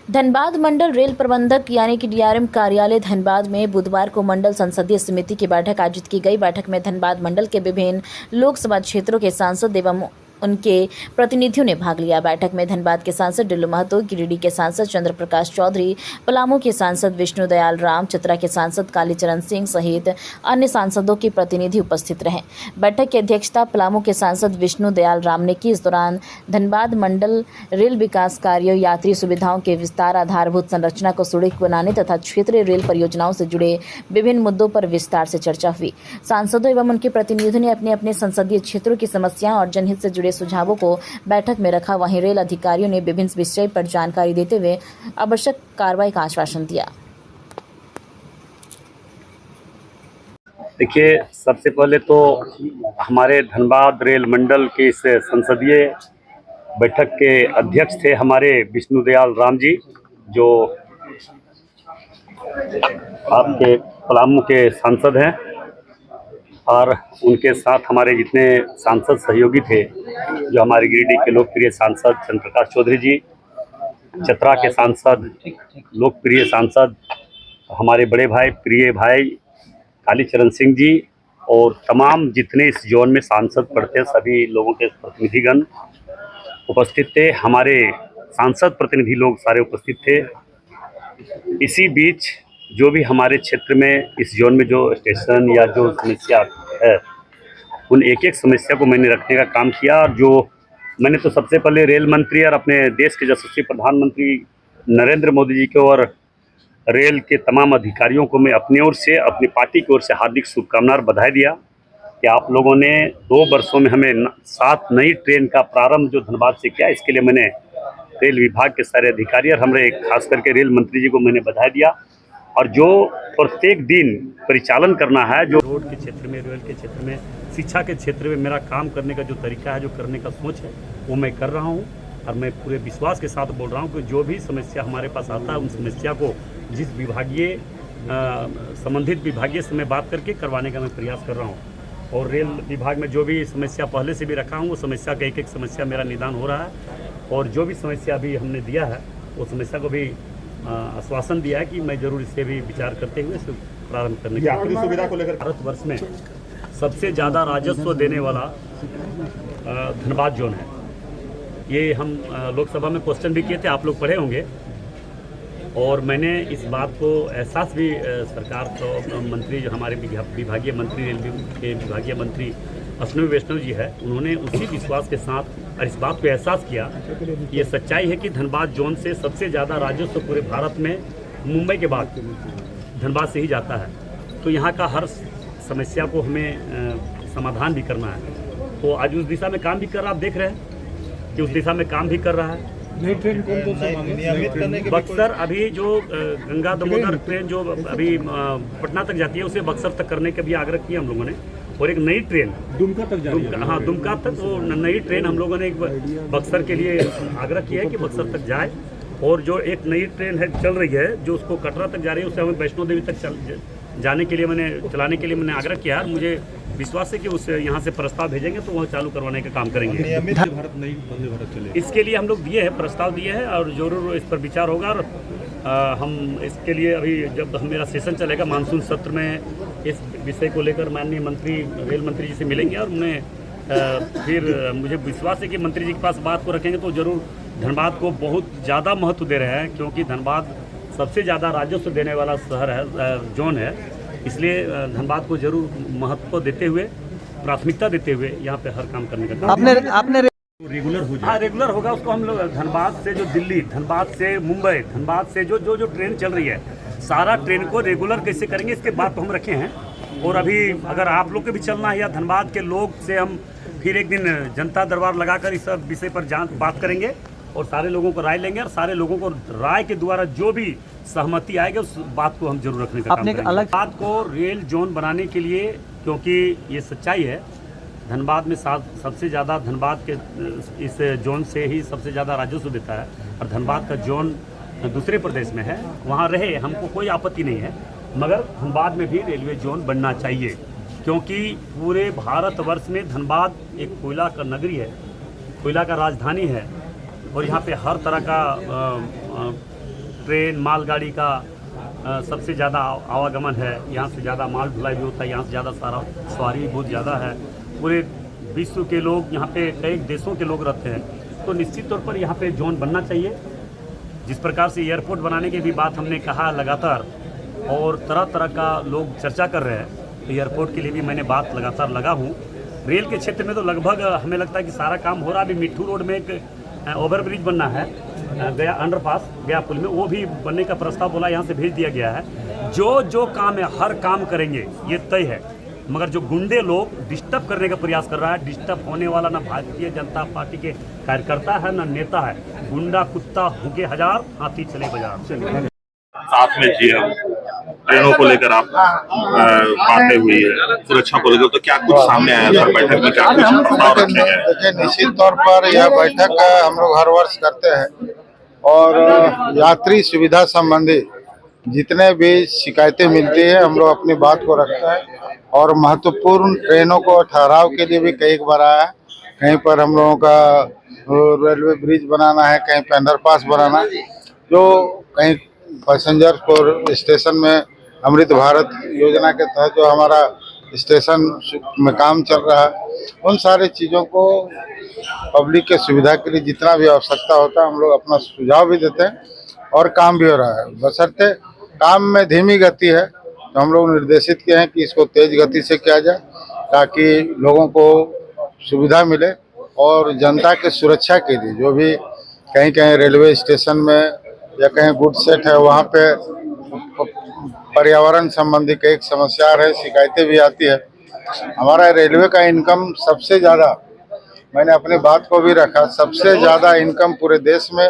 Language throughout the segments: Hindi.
धनबाद मंडल रेल प्रबंधक यानी कि डीआरएम कार्यालय धनबाद में बुधवार को मंडल संसदीय समिति की बैठक आयोजित की गई। बैठक में धनबाद मंडल के विभिन्न लोकसभा क्षेत्रों के सांसद एवं उनके प्रतिनिधियों ने भाग लिया। बैठक में धनबाद के सांसद डिल्लू महतो, गिरिडीह के सांसद चंद्र प्रकाश चौधरी, पलामू के सांसद विष्णु दयाल राम, चतरा के सांसद कालीचरण सिंह सहित अन्य सांसदों के प्रतिनिधि उपस्थित रहे। बैठक की अध्यक्षता पलामू के सांसद विष्णु दयाल राम ने की। इस दौरान धनबाद मंडल रेल विकास कार्यों, यात्री सुविधाओं के विस्तार, आधारभूत संरचना को सुदृढ़ बनाने तथा क्षेत्रीय रेल परियोजनाओं से जुड़े विभिन्न मुद्दों पर विस्तार से चर्चा हुई। सांसदों एवं उनके प्रतिनिधियों ने अपने अपने संसदीय क्षेत्रों की समस्याओं और जनहित से जुड़े सुझावों को बैठक में रखा। वहीं रेल अधिकारियों ने विभिन्न विषय पर जानकारी देते हुए आवश्यक कार्रवाई का आश्वासन दिया। देखिए, सबसे पहले तो हमारे धनबाद रेल मंडल के इस संसदीय बैठक के अध्यक्ष थे हमारे विष्णु दयाल राम जी, जो आपके पलामू के सांसद हैं, और उनके साथ हमारे जितने सांसद सहयोगी थे, जो हमारे गिरिडीह के लोकप्रिय सांसद चंद्र प्रकाश चौधरी जी, चतरा के सांसद लोकप्रिय सांसद हमारे बड़े भाई प्रिय भाई कालीचरण सिंह जी, और तमाम जितने इस जोन में सांसद पढ़ते सभी लोगों के प्रतिनिधिगण उपस्थित थे। हमारे सांसद प्रतिनिधि लोग सारे उपस्थित थे। इसी बीच जो भी हमारे क्षेत्र में इस जोन में जो स्टेशन या जो समस्या है, उन एक एक समस्या को मैंने रखने का काम किया। और जो मैंने तो सबसे पहले रेल मंत्री और अपने देश के यशस्वी प्रधानमंत्री नरेंद्र मोदी जी को और रेल के तमाम अधिकारियों को मैं अपनी ओर से, अपनी पार्टी की ओर से हार्दिक शुभकामनाएं और बधाई दिया कि आप लोगों ने 2 वर्षों में हमें 7 नई ट्रेन का प्रारंभ जो धनबाद से किया। इसके लिए मैंने रेल विभाग के सारे अधिकारी और हमारे खास करके रेल मंत्री जी को मैंने बधाई दिया। और जो प्रत्येक दिन परिचालन करना है, जो रोड के क्षेत्र में, रेल के क्षेत्र में, शिक्षा के क्षेत्र में मेरा काम करने का जो तरीका है, जो करने का सोच है, वो मैं कर रहा हूँ। और मैं पूरे विश्वास के साथ बोल रहा हूँ कि जो भी समस्या हमारे पास आता है, उन समस्या को जिस विभागीय संबंधित विभागीय से मैं बात करके करवाने का मैं प्रयास कर रहा हूँ। और रेल विभाग में जो भी समस्या पहले से भी रखा हूँ, वो समस्या का एक एक समस्या मेरा निदान हो रहा है। और जो भी समस्या अभी हमने दिया है, वो समस्या को भी आश्वासन दिया है कि मैं जरूर इससे भी विचार करते हुए इसे प्रारंभ करने की सुविधा को लेकर भारतवर्ष में सबसे ज़्यादा राजस्व देने वाला धनबाद जोन है। ये हम लोकसभा में क्वेश्चन भी किए थे, आप लोग पढ़े होंगे। और मैंने इस बात को एहसास भी सरकार को मंत्री जो हमारे विभागीय मंत्री, रेलवे के विभागीय मंत्री अश्विनी वैष्णव जी है, उन्होंने उसी विश्वास के साथ और इस बात को एहसास किया। ये सच्चाई है कि धनबाद जोन से सबसे ज़्यादा राजस्व पूरे भारत में मुंबई के बाद धनबाद से ही जाता है। तो यहाँ का हर समस्या को हमें समाधान भी करना है। तो आज उस दिशा में काम भी कर रहा, आप देख रहे हैं कि उस दिशा में काम भी कर रहा है। नई ट्रेन कौन से बक्सर, अभी जो गंगा दमोदर ट्रेन जो अभी पटना तक जाती है, उसे बक्सर तक करने का भी आग्रह किया हम लोगों ने। और एक नई ट्रेन दुमका तक जा रही है। हाँ, दुमका तक वो नई ट्रेन हम लोगों ने एक बक्सर के लिए आग्रह किया है कि बक्सर तक जाए। और जो एक नई ट्रेन है चल रही है, जो उसको कटरा तक जा रही है, उसे हमें वैष्णो देवी तक जाने के लिए चलाने के लिए मैंने आग्रह किया है। मुझे विश्वास है कि उस यहाँ से प्रस्ताव भेजेंगे तो वह चालू करवाने का काम करेंगे। नियमित भारत नहीं, वंदे भारत चले। इसके लिए हम लोग दिए हैं, प्रस्ताव दिए हैं, और जरूर इस पर विचार होगा। और हम इसके लिए अभी जब मेरा सेशन चलेगा मानसून सत्र में, इस विषय को लेकर माननीय मंत्री, रेल मंत्री जी से मिलेंगे। और उन्हें फिर मुझे विश्वास है कि मंत्री जी के पास बात को रखेंगे तो जरूर धनबाद को बहुत ज़्यादा महत्व दे रहे हैं, क्योंकि धनबाद सबसे ज़्यादा राजस्व देने वाला शहर है, जोन है। इसलिए धनबाद को जरूर महत्व देते हुए, प्राथमिकता देते हुए यहाँ पे हर काम करने का आपने रेगुलर हो जाए। हाँ, रेगुलर होगा। उसको हम लोग धनबाद से जो दिल्ली, धनबाद से मुंबई, धनबाद से जो ट्रेन चल रही है, सारा ट्रेन को रेगुलर कैसे करेंगे, इसके बात तो हम रखे हैं। और अभी अगर आप लोग के भी चलना है या धनबाद के लोग से हम फिर एक दिन जनता दरबार लगाकर इस विषय पर बात करेंगे और सारे लोगों को राय लेंगे। और सारे लोगों को राय के द्वारा जो भी सहमति आएगी, उस बात को हम जरूर रखने का काम करेंगे। अलग बात को रेल जोन बनाने के लिए, क्योंकि ये सच्चाई है, धनबाद में सबसे ज़्यादा, धनबाद के इस जोन से ही सबसे ज़्यादा राजस्व देता है। और धनबाद का जोन दूसरे प्रदेश में है, वहाँ रहे, हमको कोई आपत्ति नहीं है। मगर धनबाद में भी रेलवे जोन बनना चाहिए, क्योंकि पूरे भारतवर्ष में धनबाद एक कोयला का नगरी है, कोयला का राजधानी है। और यहाँ पे हर तरह का ट्रेन मालगाड़ी का सबसे ज़्यादा आवागमन है। यहाँ से ज़्यादा माल ढुलाई भी होता है, यहाँ से ज़्यादा सारा सवारी बहुत ज़्यादा है। पूरे विश्व के लोग यहाँ पे कई देशों के लोग रहते हैं, तो निश्चित तौर पर यहाँ पे जोन बनना चाहिए। जिस प्रकार से एयरपोर्ट बनाने की भी बात हमने कहा लगातार, और तरह तरह का लोग चर्चा कर रहे हैं, तो एयरपोर्ट के लिए भी मैंने बात लगातार लगा हूँ। रेल के क्षेत्र में तो लगभग हमें लगता है कि सारा काम हो रहा है। अभी मिट्ठू रोड में एक ओवरब्रिज बनना है, गया अंडरपास गया पुल में, वो भी बनने का प्रस्ताव बोला यहाँ से भेज दिया गया है। जो जो काम है हर काम करेंगे, ये तय है। मगर जो गुंडे लोग डिस्टर्ब करने का प्रयास कर रहा है, डिस्टर्ब होने वाला ना भारतीय जनता पार्टी के कार्यकर्ता है ना नेता है। गुंडा कुत्ता भूखे हजार, हाथी चले बाजार। साथ में जीएम ट्रेनों को लेकर आप बातें हुई है, सुरक्षा को लेकर, तो क्या कुछ सामने आया सर बैठक में? क्या कुछ प्रस्ताव रखे गए? देखिए, निश्चित तौर पर यह बैठक हम लोग हर वर्ष करते हैं और यात्री सुविधा संबंधी जितने भी शिकायतें मिलती है हम लोग अपनी बात को रखते हैं। और महत्वपूर्ण ट्रेनों को ठहराव के लिए भी कई बार आया है। कहीं पर हम लोगों का रेलवे ब्रिज बनाना है, कहीं पे अंडरपास बनाना, जो कहीं पैसेंजर को स्टेशन में अमृत भारत योजना के तहत जो हमारा स्टेशन में काम चल रहा है, उन सारी चीज़ों को पब्लिक के सुविधा के लिए जितना भी आवश्यकता होता है हम लोग अपना सुझाव भी देते हैं और काम भी हो रहा है। बशर्ते काम में धीमी गति है तो हम लोग निर्देशित किए हैं कि इसको तेज गति से किया जाए ताकि लोगों को सुविधा मिले और जनता के सुरक्षा के लिए जो भी कहीं कहीं रेलवे स्टेशन में या कहीं गुड सेट है वहाँ पे पर्यावरण संबंधी कई समस्या है, शिकायतें भी आती है। हमारा रेलवे का इनकम सबसे ज़्यादा, मैंने अपनी बात को भी रखा, सबसे ज़्यादा इनकम पूरे देश में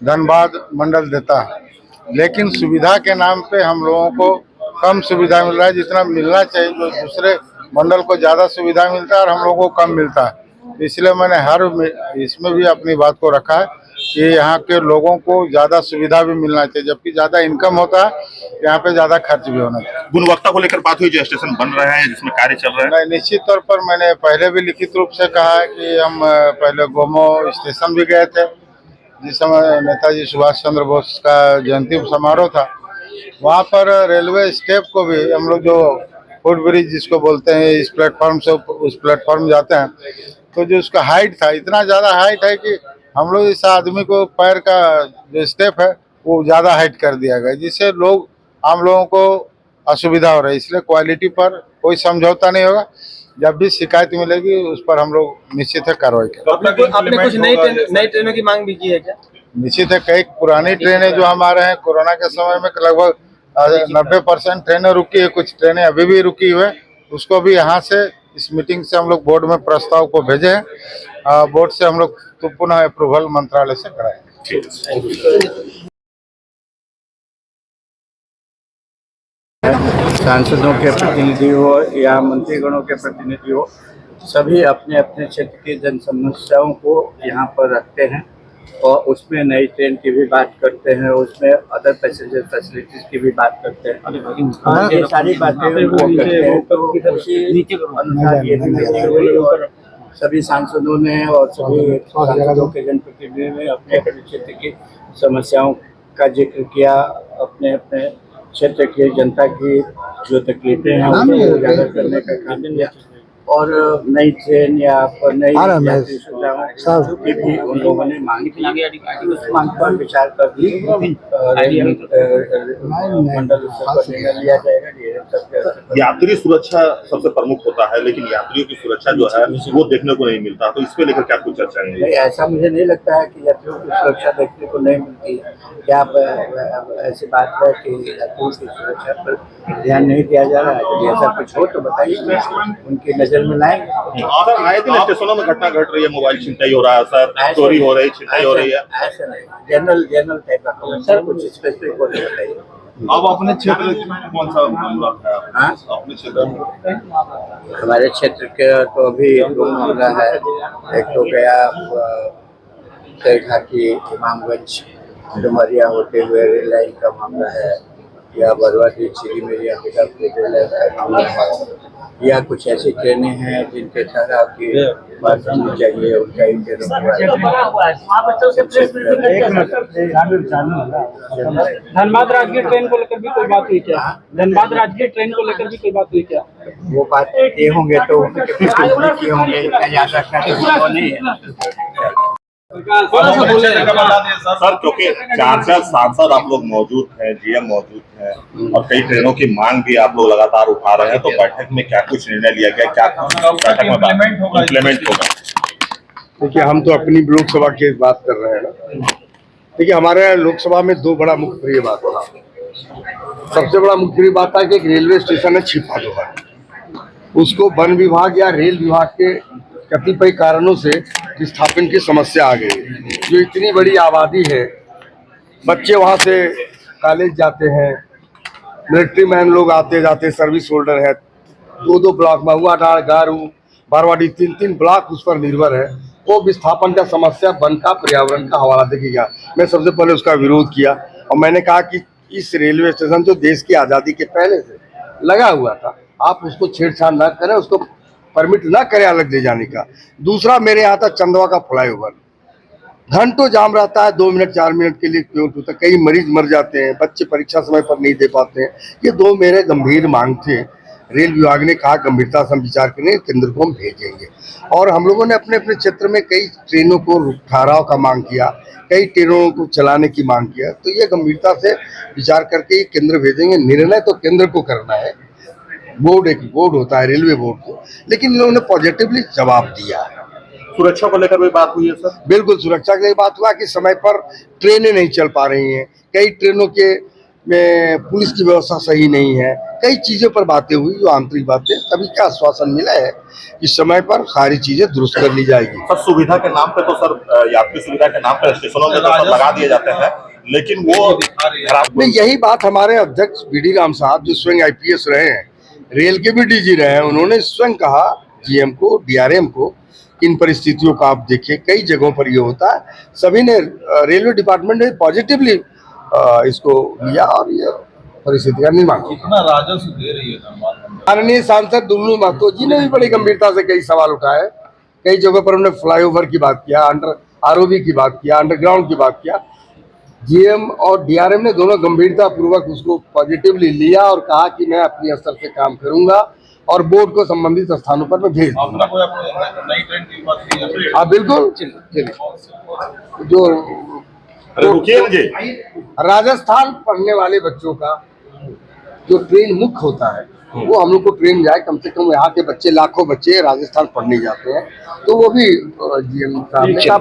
धनबाद मंडल देता है, लेकिन सुविधा के नाम पे हम लोगों को कम सुविधा मिल रहा है जितना मिलना चाहिए। जो दूसरे मंडल को ज़्यादा सुविधा मिलता है और हम लोगों को कम मिलता है। इसलिए मैंने इसमें भी अपनी बात को रखा है कि यहाँ के लोगों को ज़्यादा सुविधा भी मिलना चाहिए, जबकि ज़्यादा इनकम होता है यहाँ पे ज़्यादा खर्च भी होना चाहिए। गुणवत्ता को लेकर बात हुई, जो स्टेशन बन रहे हैं जिसमें कार्य चल रहा है? निश्चित तौर पर मैंने पहले भी लिखित रूप से कहा है कि हम पहले गोमो स्टेशन भी गए थे, जिस समय नेताजी सुभाष चंद्र बोस का जयंती समारोह था। वहाँ पर रेलवे स्टेप को भी हम लोग जो फुट ब्रिज जिसको बोलते हैं, इस प्लेटफॉर्म से उस प्लेटफॉर्म जाते हैं, तो जो उसका हाइट था इतना ज़्यादा हाइट है कि हम लोग इस आदमी को पैर का जो स्टेप है वो ज़्यादा हाइट कर दिया गया, जिससे लोग आम लोगों को असुविधा हो रही है। इसलिए क्वालिटी पर कोई समझौता नहीं होगा। जब भी शिकायत मिलेगी उस पर हम लोग निश्चित है कार्रवाई करेंगे। आपने कुछ नई ट्रेनों की मांग भी की है क्या? निश्चित है, कई पुरानी ट्रेनें जो हमारे हैं कोरोना के समय में लगभग 90% ट्रेनें रुकी है, कुछ ट्रेनें अभी भी रुकी हुई है। उसको भी यहाँ से इस मीटिंग से हम लोग बोर्ड में प्रस्ताव को भेजे हैं। बोर्ड से हम लोग तो पुनः अप्रूवल मंत्रालय से कराएंगे। सांसदों के प्रतिनिधि हो या मंत्रीगणों के प्रतिनिधि हो, सभी अपने अपने क्षेत्र की जन समस्याओं को यहाँ पर रखते हैं और उसमें नई ट्रेन की भी बात करते हैं, उसमें अदर पैसेंजर फैसिलिटीज की भी बात करते हैं। ये सारी बातें वो करते हैं, तो उसी अनुसार ये भी मीटिंग हुई और सभी सांसदों ने और सभी सांसदों के जनप्रतिनिधियों ने अपने अपने क्षेत्र की समस्याओं का जिक्र किया, अपने अपने क्षेत्र की जनता की जो तकलीफें हैं उनको उजागर करने का काम किया और नई ट्रेन या नई यात्री सुविधाओं की भी उन लोगों ने मांग की। उस मांग पर विचार कर मंडल स्तर पर निर्णय लिया जाएगा। यात्री सुरक्षा सबसे प्रमुख होता है, लेकिन यात्रियों की सुरक्षा जो है वो देखने को नहीं मिलता, तो इस पे लेकर क्या कुछ चर्चा है? ऐसा मुझे नहीं लगता है कि यात्रियों की सुरक्षा देखने को नहीं मिलती है। क्या ऐसी बात है कि यात्रियों की सुरक्षा पर ध्यान नहीं दिया जा रहा है? यदि ऐसा कुछ हो तो बताइए, उनकी नजर में लाएंगे। सर, आए दिन स्टेशनों में घटना घट रही है, मोबाइल छिनताई हो रहा है सर, चोरी हो रही है, छिनताई हो रही है। ऐसा नहीं, जनरल टाइप का कमेंट सर, कुछ स्पेसिफिक हो नहीं बताइए। अब अपने क्षेत्र कौन सा मामला है? अपने क्षेत्र हमारे क्षेत्र के तो अभी दो मामला है। एक तो गया तेरघा की इमामगंज डुमरिया होते हुए रेल लाइन का मामला है, या बरवाडी चिड़ीमेरिया या कुछ ऐसी ट्रेनें हैं जिनके साथ आपकी बात होनी चाहिए, उनका धनबाद राजगीर ट्रेन को लेकर भी कोई बात हुई क्या? धनबाद राजगीर ट्रेन को लेकर भी कोई बात हुई क्या? वो बात ये होंगे तो किए होंगे, इतना याद रखना तो नहीं है। सर क्योंकि 4 सांसद आप लोग मौजूद हैं, जीएम मौजूद हैं और कई ट्रेनों की मांग भी आप लोग लगातार उठा रहे हैं, तो बैठक में क्या कुछ निर्णय लिया गया, क्या बैठक में इम्प्लीमेंट होगा? देखिए, हम तो अपनी लोकसभा की बात कर रहे हैं ना। देखिए, हमारे लोकसभा में 2 बड़ा मुख्य बात था। सबसे बड़ा मुख्य बात था कि एक रेलवे स्टेशन है छिपादोहा, उसको वन विभाग या रेल विभाग के कतिपय कारणों से विस्थापन की समस्या आ गई। जो इतनी बड़ी आबादी है, बच्चे वहाँ से कॉलेज जाते हैं, मिलिट्री मैन लोग आते जाते, सर्विस होल्डर है, 2 ब्लॉक महुआ डाड़ गारू बारवाडी 3 ब्लॉक उस पर निर्भर है। वो विस्थापन का समस्या वन का पर्यावरण का हवाला देखेगा। मैं सबसे पहले उसका विरोध किया और मैंने कहा कि इस रेलवे स्टेशन जो देश की आज़ादी के पहले से लगा हुआ था, आप उसको छेड़छाड़ ना करें, उसको परमिट ना करें अलग ले जाने का। दूसरा, मेरे यहाँ था चंदवा का फ्लाईओवर, घंटों जाम रहता है, 2 मिनट 4 मिनट के लिए क्यों होता है, कई मरीज मर जाते हैं, बच्चे परीक्षा समय पर नहीं दे पाते हैं। ये 2 मेरे गंभीर मांग थे। रेल विभाग ने कहा गंभीरता से हम विचार करेंगे, केंद्र को हम भेजेंगे। और हम लोगों ने अपने अपने क्षेत्र में कई ट्रेनों को ठहराव का मांग किया, कई ट्रेनों को चलाने की मांग किया। तो ये गंभीरता से विचार करके केंद्र भेजेंगे। निर्णय तो केंद्र को करना है, बोर्ड एक बोर्ड होता है रेलवे बोर्ड को, लेकिन इन लोगों ने पॉजिटिवली जवाब दिया है। सुरक्षा को लेकर भी बात हुई है सर? बिल्कुल, सुरक्षा की बात हुआ कि समय पर ट्रेनें नहीं चल पा रही हैं, कई ट्रेनों के में पुलिस की व्यवस्था सही नहीं है, कई चीज़ों पर बातें हुई, जो आंतरिक बातें। सभी का आश्वासन मिला है कि समय पर सारी चीज़ें दुरुस्त कर ली जाएगी। सर सुविधा के नाम पे तो सर, यात्री सुविधा के नाम पे स्टेशनों में तो सब लगा दिए जाते हैं, लेकिन वो नहीं, यही बात हमारे अध्यक्ष बीडी राम साहब, जो स्वयं IPS रहे हैं, रेल के भी DG रहे हैं, उन्होंने स्वयं कहा GM को, DRM को, इन परिस्थितियों का आप देखिए कई जगहों पर ये होता है। सभी ने, रेलवे डिपार्टमेंट ने पॉजिटिवली इसको लिया और ये परिस्थिति का निर्माण कितना राजस्व दे रही है। माननीय सांसद दुल्लू महतो जी ने भी बड़ी गंभीरता से कई सवाल उठाए। कई जगहों पर हमने फ्लाईओवर की बात किया, अंडर ROB की बात किया, अंडरग्राउंड की बात किया। GM और DRM ने दोनों गंभीरता पूर्वक उसको पॉजिटिवली लिया और कहा कि मैं अपने स्तर से काम करूंगा और बोर्ड को संबंधित स्थानों पर मैं भेज दूंगा। हाँ बिल्कुल, चलिए। जो राजस्थान पढ़ने वाले बच्चों का जो ट्रेन मुख्य होता है, वो हम लोग को ट्रेन जाए, कम से कम यहाँ के बच्चे, लाखों बच्चे राजस्थान पढ़ने जाते हैं, तो वो भी GM साहब ने कहा